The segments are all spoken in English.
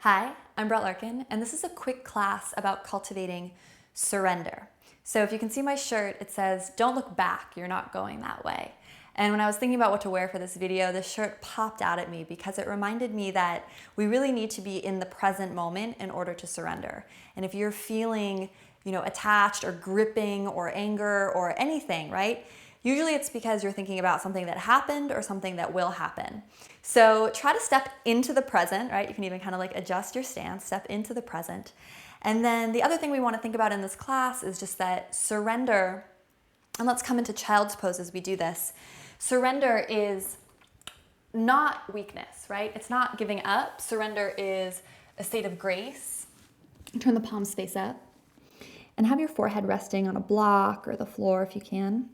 Hi, I'm Brett Larkin, and this is a quick class about cultivating surrender. So if you can see my shirt, it says, "Don't look back, you're not going that way." And when I was thinking about what to wear for this video, this shirt popped out at me because it reminded me that we really need to be in the present moment in order to surrender. And if you're feeling, attached or gripping or anger or anything, right? Usually it's because you're thinking about something that happened or something that will happen. So try to step into the present, right? You can even kind of adjust your stance, step into the present. And then the other thing we want to think about in this class is just that surrender, and let's come into child's pose as we do this. Surrender is not weakness, right? It's not giving up. Surrender is a state of grace. Turn the palms face up and have your forehead resting on a block or the floor if you can.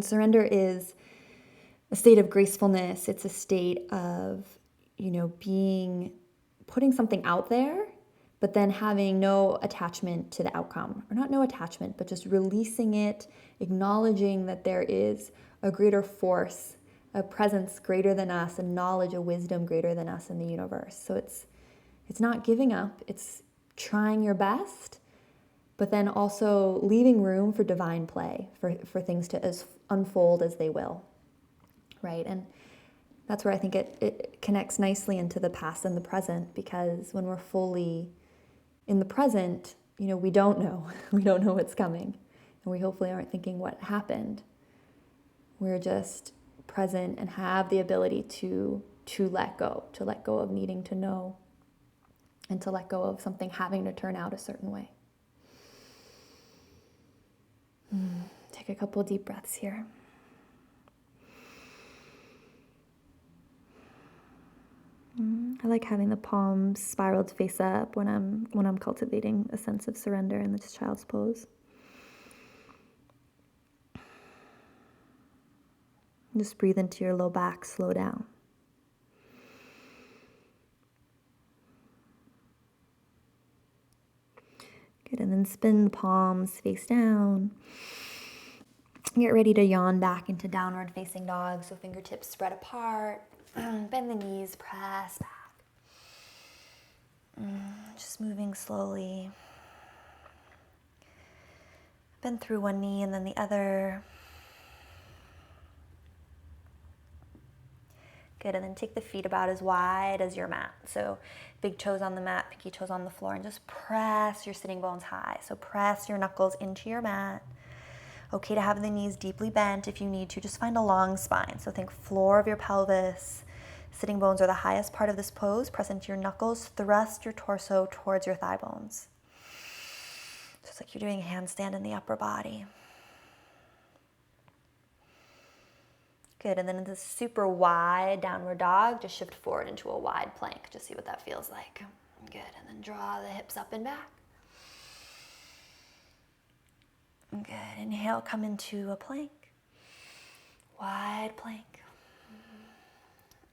Surrender is a state of gracefulness. It's a state of, putting something out there, but then having no attachment to the outcome. Or not no attachment, but just releasing it, acknowledging that there is a greater force, a presence greater than us, a knowledge, a wisdom greater than us in the universe. So it's not giving up, it's trying your best, but then also leaving room for divine play, for things to unfold as they will, right? And that's where I think it connects nicely into the past and the present, because when we're fully in the present, we don't know. We don't know what's coming. And we hopefully aren't thinking what happened. We're just present and have the ability to let go of needing to know, and to let go of something having to turn out a certain way. Take a couple deep breaths here. I like having the palms spiraled face up when I'm cultivating a sense of surrender in this child's pose. Just breathe into your low back, slow down. Good, and then spin the palms face down. Get ready to yawn back into downward facing dog, so fingertips spread apart. Bend the knees, press back. Just moving slowly. Bend through one knee and then the other. Good, and then take the feet about as wide as your mat. So big toes on the mat, pinky toes on the floor, and just press your sitting bones high. So press your knuckles into your mat. Okay to have the knees deeply bent if you need to. Just find a long spine. So think floor of your pelvis. Sitting bones are the highest part of this pose. Press into your knuckles. Thrust your torso towards your thigh bones. So it's like you're doing a handstand in the upper body. Good, and then in this super wide downward dog, just shift forward into a wide plank. Just see what that feels like. Good, and then draw the hips up and back. Good, inhale, come into a plank. Wide plank.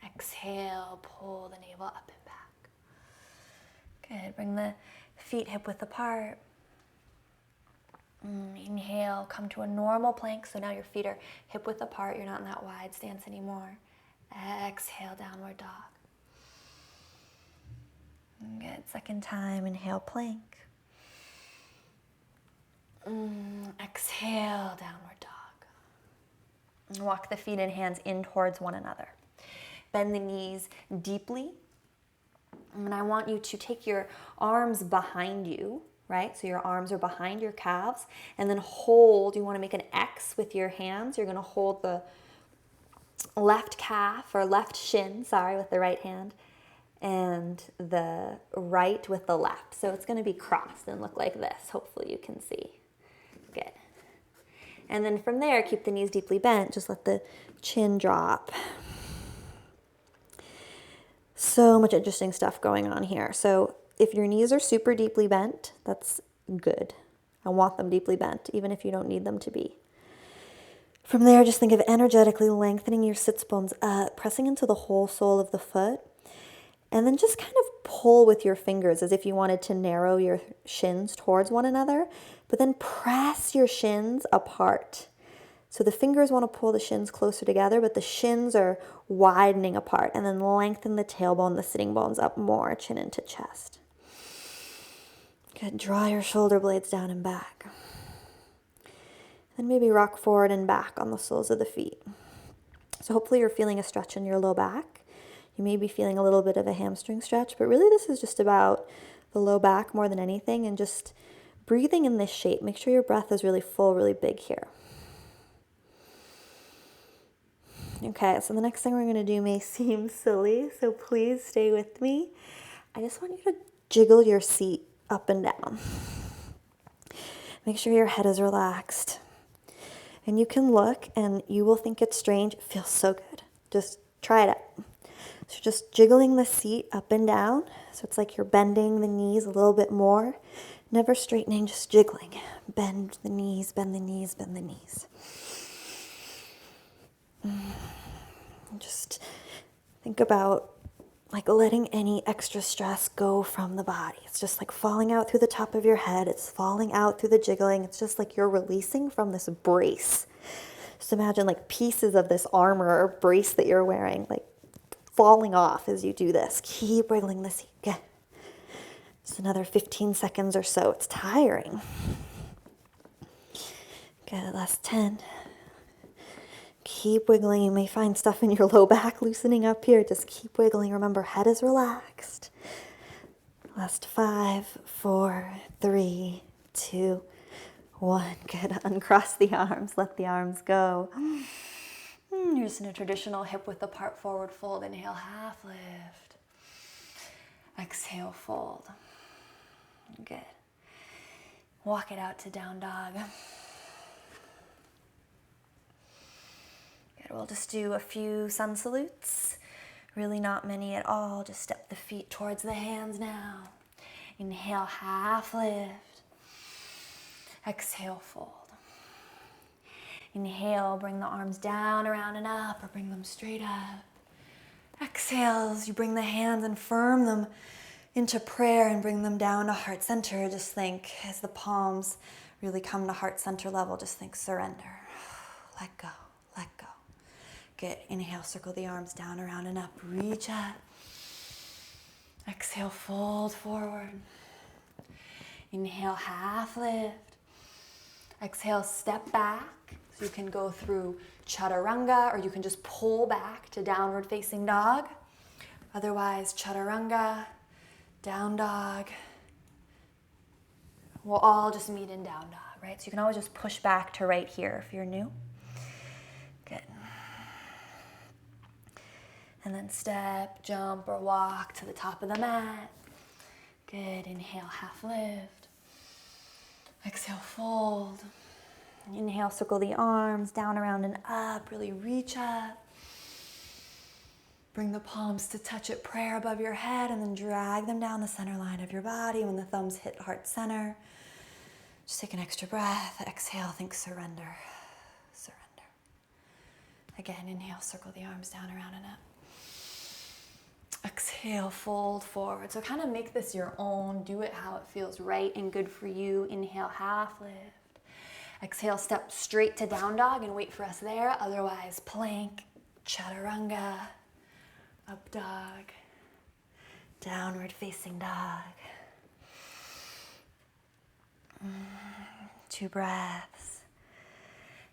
Exhale, pull the navel up and back. Good, bring the feet hip width apart. Inhale, come to a normal plank. So now your feet are hip width apart. You're not in that wide stance anymore. Exhale, downward dog. Good, second time, inhale, plank. Exhale, downward dog. Walk the feet and hands in towards one another. Bend the knees deeply. And I want you to take your arms behind you, right? So your arms are behind your calves. And then hold, you want to make an X with your hands. You're going to hold the left calf or left shin, with the right hand, and the right with the left. So it's going to be crossed and look like this. Hopefully you can see. Good. And then from there, keep the knees deeply bent. Just let the chin drop. So much interesting stuff going on here. So if your knees are super deeply bent, that's good. I want them deeply bent, even if you don't need them to be. From there, just think of energetically lengthening your sits bones up, pressing into the whole sole of the foot, and then just kind of pull with your fingers as if you wanted to narrow your shins towards one another, but then press your shins apart. So the fingers want to pull the shins closer together, but the shins are widening apart. And then lengthen the tailbone, the sitting bones up more, chin into chest. Good. Draw your shoulder blades down and back. Then maybe rock forward and back on the soles of the feet. So hopefully you're feeling a stretch in your low back. You may be feeling a little bit of a hamstring stretch, but really this is just about the low back more than anything, and just breathing in this shape. Make sure your breath is really full, really big here. Okay, so the next thing we're going to do may seem silly, so please stay with me. I just want you to jiggle your seat up and down. Make sure your head is relaxed. And you can look and you will think it's strange. It feels so good. Just try it out. So just jiggling the seat up and down. So it's like you're bending the knees a little bit more. Never straightening, just jiggling. Bend the knees, bend the knees, bend the knees. Just think about like letting any extra stress go from the body. It's just like falling out through the top of your head. It's falling out through the jiggling. It's just like you're releasing from this brace. Just imagine like pieces of this armor or brace that you're wearing, like falling off as you do this. Keep wiggling the seat. Good. Just another 15 seconds or so. It's tiring. Good. Last 10. Keep wiggling. You may find stuff in your low back loosening up here. Just keep wiggling. Remember, head is relaxed. Last 5, 4, 3, 2, 1. Good. Uncross the arms. Let the arms go. You're just in a traditional hip width apart forward fold. Inhale, half lift. Exhale, fold. Good. Walk it out to down dog. Good. We'll just do a few sun salutes. Really not many at all. Just step the feet towards the hands now. Inhale, half lift. Exhale, fold. Inhale, bring the arms down, around and up, or bring them straight up. Exhale, as you bring the hands and firm them into prayer and bring them down to heart center. Just think, as the palms really come to heart center level, just think surrender. Let go, let go. Good. Inhale, circle the arms down, around and up. Reach up. Exhale, fold forward. Inhale, half lift. Exhale, step back. So you can go through chaturanga, or you can just pull back to downward facing dog. Otherwise, chaturanga, down dog. We'll all just meet in down dog, right? So you can always just push back to right here if you're new. Good. And then step, jump, or walk to the top of the mat. Good. Inhale, half lift. Exhale, fold. Inhale, circle the arms down, around, and up. Really reach up. Bring the palms to touch at prayer above your head, and then drag them down the center line of your body. When the thumbs hit heart center, just take an extra breath. Exhale, think surrender. Surrender. Again, inhale, circle the arms down, around, and up. Exhale, fold forward. So kind of make this your own. Do it how it feels right and good for you. Inhale, half lift. Exhale, step straight to down dog and wait for us there. Otherwise, plank, chaturanga, up dog, downward facing dog. 2 breaths.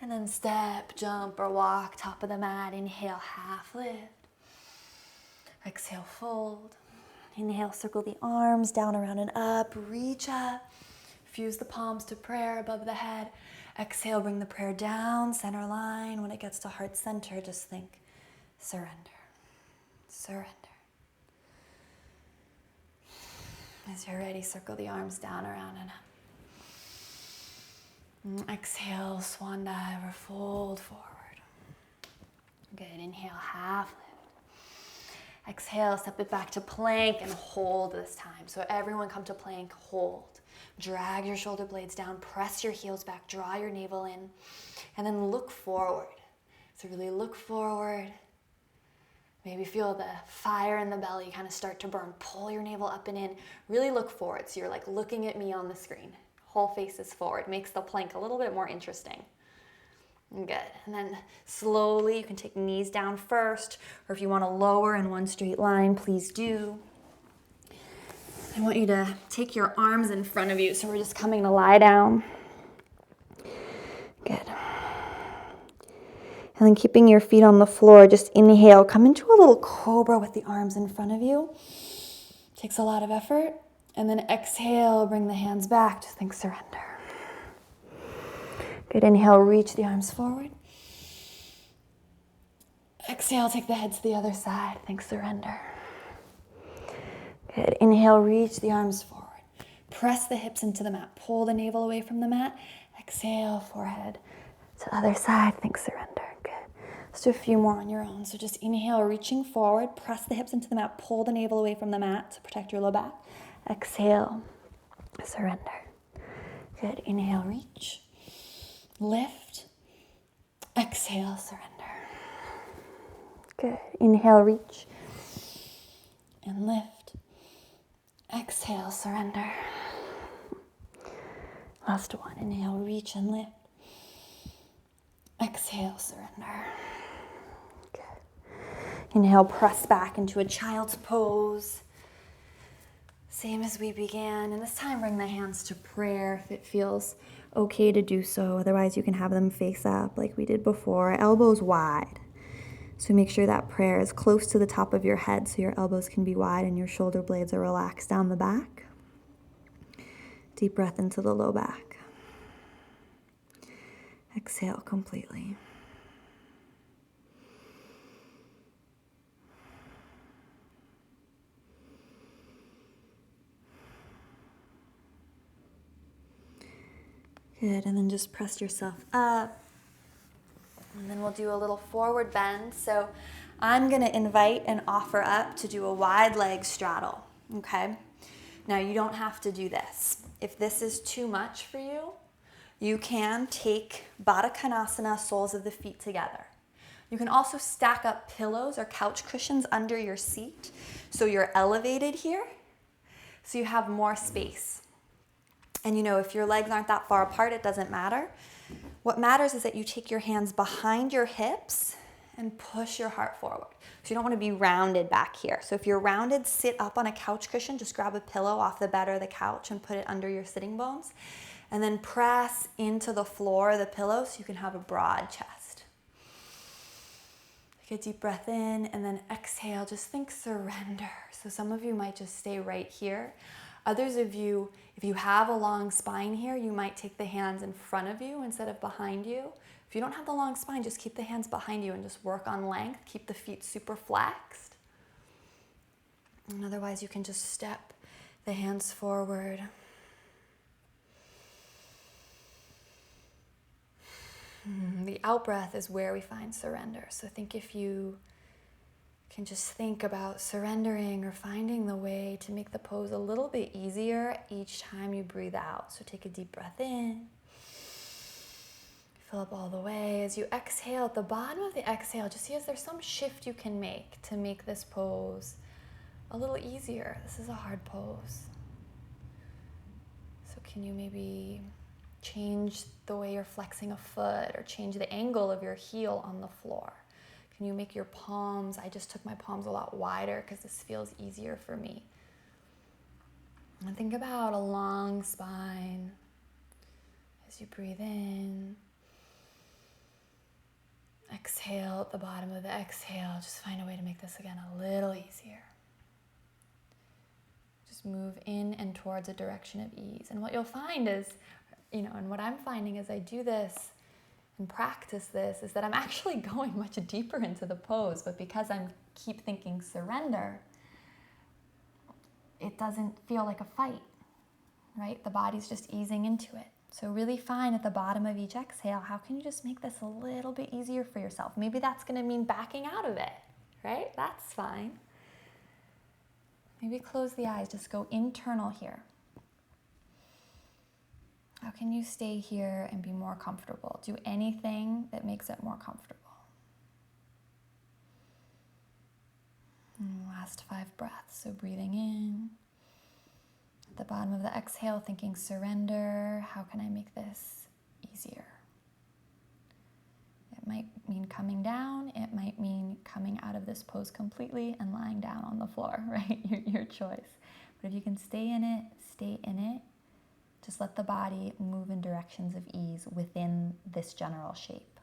And then step, jump, or walk, top of the mat. Inhale, half lift. Exhale, fold. Inhale, circle the arms down, around, and up. Reach up. Fuse the palms to prayer above the head. Exhale, bring the prayer down, center line. When it gets to heart center, just think surrender. Surrender. As you're ready, circle the arms down, around, and up. Exhale, swan dive or fold forward. Good. Inhale, half lift. Exhale, step it back to plank and hold this time. So everyone come to plank, hold. Drag your shoulder blades down, press your heels back, draw your navel in, and then look forward. So really look forward. Maybe feel the fire in the belly kind of start to burn. Pull your navel up and in. Really look forward. So you're like looking at me on the screen. Whole face is forward. Makes the plank a little bit more interesting. Good. And then slowly, you can take knees down first, or if you want to lower in one straight line, please do. I want you to take your arms in front of you, so we're just coming to lie down. Good. And then keeping your feet on the floor, just inhale, come into a little cobra with the arms in front of you. Takes a lot of effort. And then exhale, bring the hands back, just think surrender. Good, inhale, reach the arms forward. Exhale, take the head to the other side, think surrender. Good, inhale, reach the arms forward. Press the hips into the mat, pull the navel away from the mat. Exhale, forehead to the other side, think surrender. Good. Let's do a few more on your own. So just inhale, reaching forward, press the hips into the mat, pull the navel away from the mat to protect your low back. Exhale, surrender. Good, inhale, reach. Lift, exhale, surrender. Good, inhale, reach, and lift, exhale, surrender. Last one, inhale, reach and lift, exhale, surrender. Good. Inhale, press back into a child's pose. Same as we began, and this time bring the hands to prayer if it feels okay to do so. Otherwise, you can have them face up like we did before, elbows wide. So make sure that prayer is close to the top of your head so your elbows can be wide and your shoulder blades are relaxed down the back. Deep breath into the low back. Exhale completely. Good, and then just press yourself up. And then we'll do a little forward bend. So I'm gonna invite and offer up to do a wide leg straddle, okay? Now you don't have to do this. If this is too much for you, you can take Baddha Konasana, soles of the feet together. You can also stack up pillows or couch cushions under your seat so you're elevated here, so you have more space. And you know, if your legs aren't that far apart, it doesn't matter. What matters is that you take your hands behind your hips and push your heart forward. So you don't want to be rounded back here. So if you're rounded, sit up on a couch cushion, just grab a pillow off the bed or the couch and put it under your sitting bones. And then press into the floor, the pillow, so you can have a broad chest. Take a deep breath in and then exhale, just think surrender. So some of you might just stay right here. Others of you, if you have a long spine here, you might take the hands in front of you instead of behind you. If you don't have the long spine, just keep the hands behind you and just work on length. Keep the feet super flexed. And otherwise, you can just step the hands forward. The out breath is where we find surrender. So think if you can just think about surrendering or finding the way to make the pose a little bit easier each time you breathe out. So take a deep breath in. Fill up all the way. As you exhale, at the bottom of the exhale, just see if there's some shift you can make to make this pose a little easier. This is a hard pose. So can you maybe change the way you're flexing a foot or change the angle of your heel on the floor? Can you make your palms, I just took my palms a lot wider because this feels easier for me. And think about a long spine as you breathe in. Exhale at the bottom of the exhale. Just find a way to make this again a little easier. Just move in and towards a direction of ease. And what you'll find is, and what I'm finding as I do this and practice this is that I'm actually going much deeper into the pose, but because I keep thinking surrender, it doesn't feel like a fight, right? The body's just easing into it. So really find at the bottom of each exhale, how can you just make this a little bit easier for yourself? Maybe that's gonna mean backing out of it, right? That's fine. Maybe close the eyes, just go internal here. How can you stay here and be more comfortable? Do anything that makes it more comfortable. And last 5 breaths. So breathing in. At the bottom of the exhale, thinking surrender. How can I make this easier? might mean coming down. It might mean coming out of this pose completely and lying down on the floor, right? Your choice. But if you can stay in it, stay in it. Just let the body move in directions of ease within this general shape.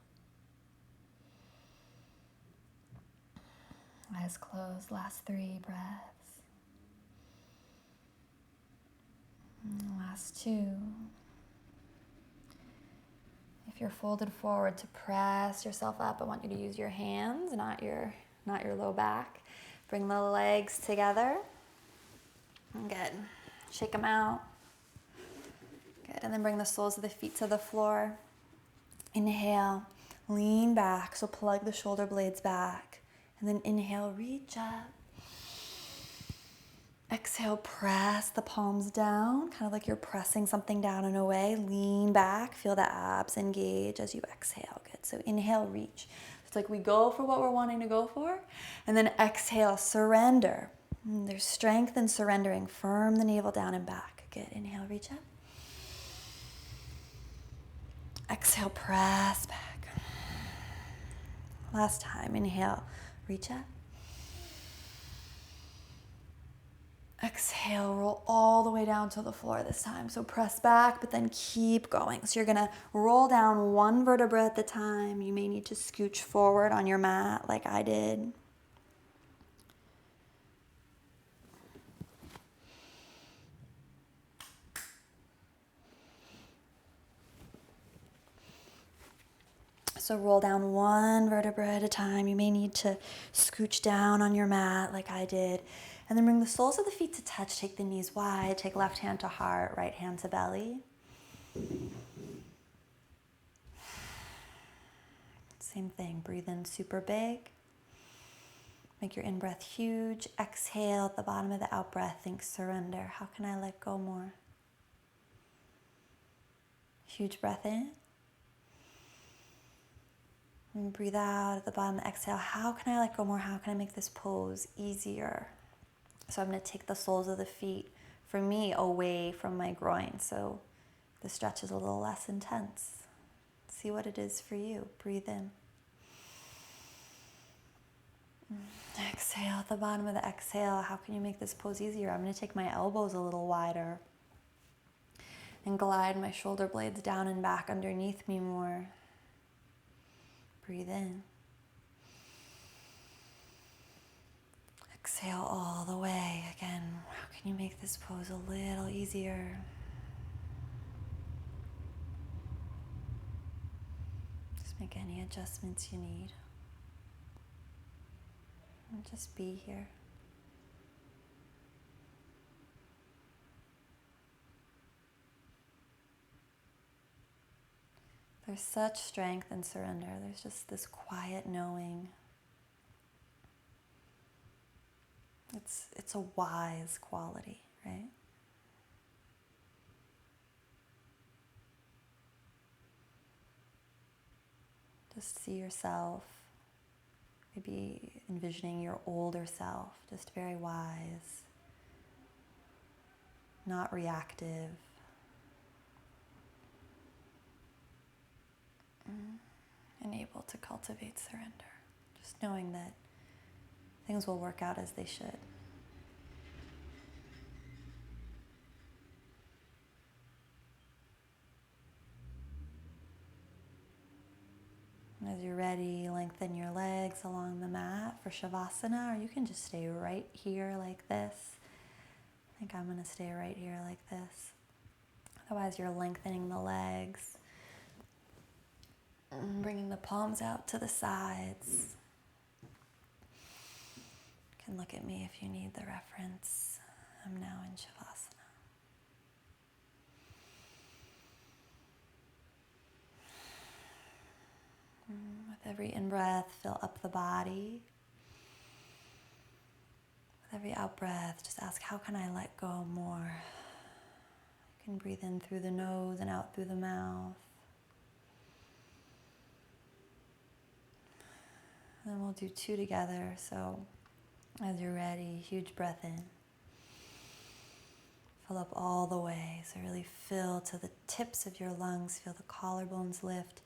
Eyes closed, last 3 breaths. And last 2. If you're folded forward, to press yourself up, I want you to use your hands, not your low back. Bring the legs together. Good. Shake them out. Good. And then bring the soles of the feet to the floor. Inhale, lean back, so plug the shoulder blades back. And then inhale, reach up. Exhale, press the palms down, kind of like you're pressing something down and away. Lean back, feel the abs engage as you exhale. Good. So inhale, reach. It's like we go for what we're wanting to go for, and then exhale, surrender. There's strength in surrendering. Firm the navel down and back. Good. Inhale, reach up. Exhale, press back. Last time. Inhale, reach up. Exhale, roll all the way down to the floor this time. So press back, but then keep going. So you're gonna roll down 1 vertebra at the time. You may need to scooch forward on your mat like I did. So roll down 1 vertebra at a time. You may need to scooch down on your mat like I did. And then bring the soles of the feet to touch. Take the knees wide. Take left hand to heart, right hand to belly. Same thing. Breathe in super big. Make your in-breath huge. Exhale at the bottom of the out-breath. Think surrender. How can I let go more? Huge breath in. And breathe out at the bottom of the exhale. How can I let go more? How can I make this pose easier? So I'm going to take the soles of the feet, for me, away from my groin. So the stretch is a little less intense. See what it is for you. Breathe in. Exhale at the bottom of the exhale. How can you make this pose easier? I'm going to take my elbows a little wider and glide my shoulder blades down and back underneath me more. Breathe in. Exhale all the way. Again, how can you make this pose a little easier? Just make any adjustments you need. And just be here. There's such strength in surrender. There's just this quiet knowing. It's a wise quality, right? Just see yourself, maybe envisioning your older self, just very wise, not reactive. And able to cultivate surrender. Just knowing that things will work out as they should. And as you're ready, lengthen your legs along the mat for shavasana, or you can just stay right here like this. I think I'm going to stay right here like this. Otherwise, you're lengthening the legs. And bringing the palms out to the sides. You can look at me if you need the reference. I'm now in shavasana. With every in-breath, fill up the body. With every out-breath, just ask, how can I let go more? You can breathe in through the nose and out through the mouth. And then we'll do 2 together. So as you're ready, huge breath in. Fill up all the way. So really fill to the tips of your lungs. Feel the collarbones lift.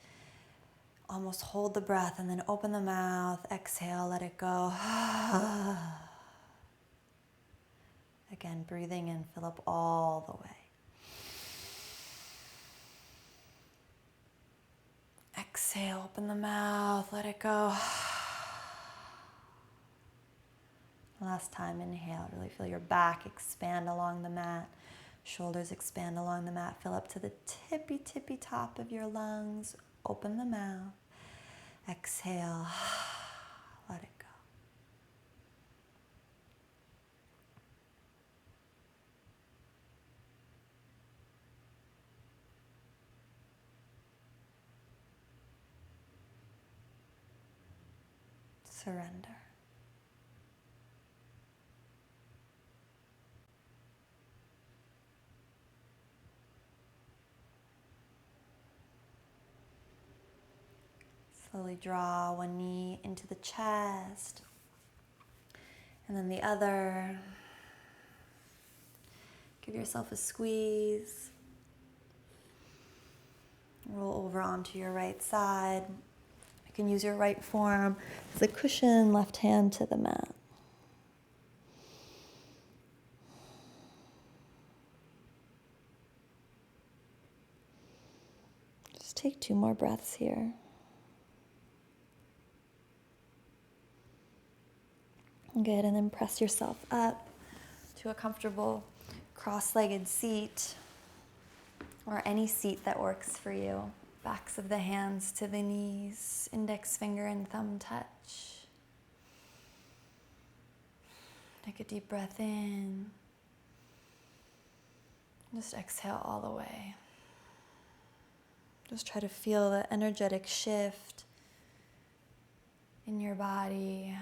almost hold the breath and then open the mouth, exhale, let it go. Again, breathing in, fill up all the way. Exhale, open the mouth, let it go. Last time, inhale, really feel your back expand along the mat. Shoulders expand along the mat. Fill up to the tippy top of your lungs. Open the mouth. Exhale, let it go. Surrender. Slowly draw one knee into the chest, and then the other. Give yourself a squeeze. Roll over onto your right side. You can use your right forearm as a cushion, left hand to the mat. Just take 2 more breaths here. Good, and then press yourself up to a comfortable cross-legged seat or any seat that works for you. Backs of the hands to the knees, index finger and thumb touch. Take a deep breath in. Just exhale all the way. Just try to feel the energetic shift in your body.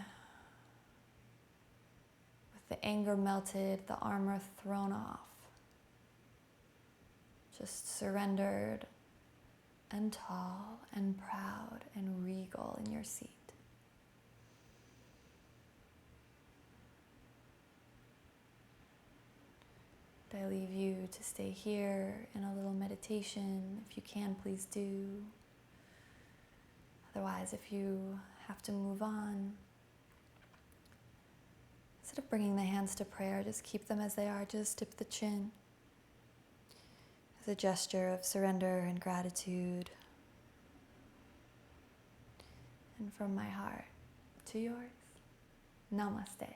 With the anger melted, the armor thrown off. Just surrendered and tall and proud and regal in your seat. I leave you to stay here in a little meditation. If you can, please do. Otherwise, if you have to move on, instead of bringing the hands to prayer, just keep them as they are. Just dip the chin as a gesture of surrender and gratitude. And from my heart to yours, namaste.